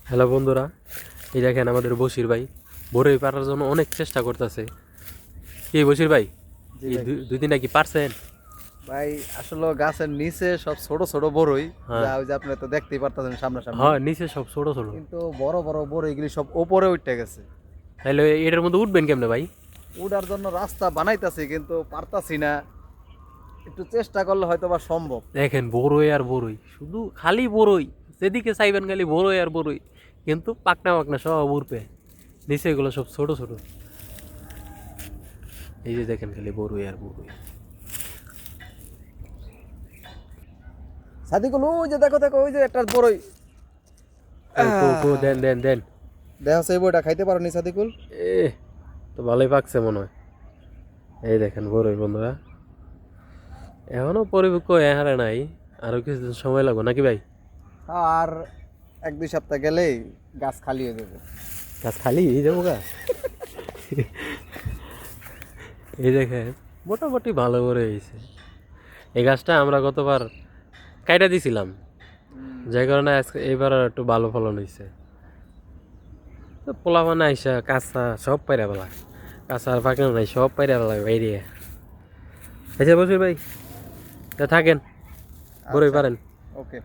Hello বন্ধুরা, এই দেখেন আমাদের বশির ভাই বড়ই পারার জন্য অনেক চেষ্টা করতেছে। কি বশির ভাই, জি এই ভাই। দুই দিন নাকি পারছেন? ভাই আসলে গাছের নিচে সব ছোট ছোট বড়ই, হ্যাঁ যা ওই যে আপনি তো দেখতেই পারতেছেন সামনাসামনি। হ্যাঁ, নিচে সব ছোট ছোট। কিন্তু বড় বড় বড়ইগুলি সব ওপরে উঠে গেছে। তাহলে এটার মধ্যে উঠবেন কেমনে ভাই? উঠার জন্য রাস্তা বানাইতাছি কিন্তু পারতাছি না। একটু চেষ্টা করলে হয়তো বা সম্ভব। দেখেন বড়ই আর বড়ই, শুধু খালি বড়ই, যেদিকে চাইবেন খালি বড়ই আর বড়ই, কিন্তু পাকনা পাকনা সব উঠবে। নিচে এগুলো সব ছোট ছোট। এই যে দেখেন খালি বড়ই আর বড়ই। সাদিকুল, ওই যে দেখো দেখো, ওই যে একটা বড়ই। কো দেন দেন দেন। দেখো সেই বইটা খাইতে পারো নি সাদিকুল? এ তো ভালোই পাকছে মনে হয়। এই দেখেন বড়ই বন্ধুরা, এখনো পরিপক্ক হারে নাই, আরো কিছুদিন সময় লাগবে নাকি ভাই? আর 1-2 সপ্তাহ গেলেই গাছ খালি হয়ে যাবে। গাছ খালি এই যাবো গা। এই দেখেন মোটামুটি ভালো করে হয়েছে। এই গাছটা আমরা গতবার কাইটা দিছিলাম, যার কারণে আজকে এবার একটু ভালো ফলন হয়েছে। তো পোলা মানে আইসা কাঁচা সব পাইরা বেলা, কাঁচা আর পাকানো নাই, সব পাইরা বেলা বাইরে। আচ্ছা বসির ভাই, তা থাকেন, বড়ই আচ্ছা, পারেন। ওকে।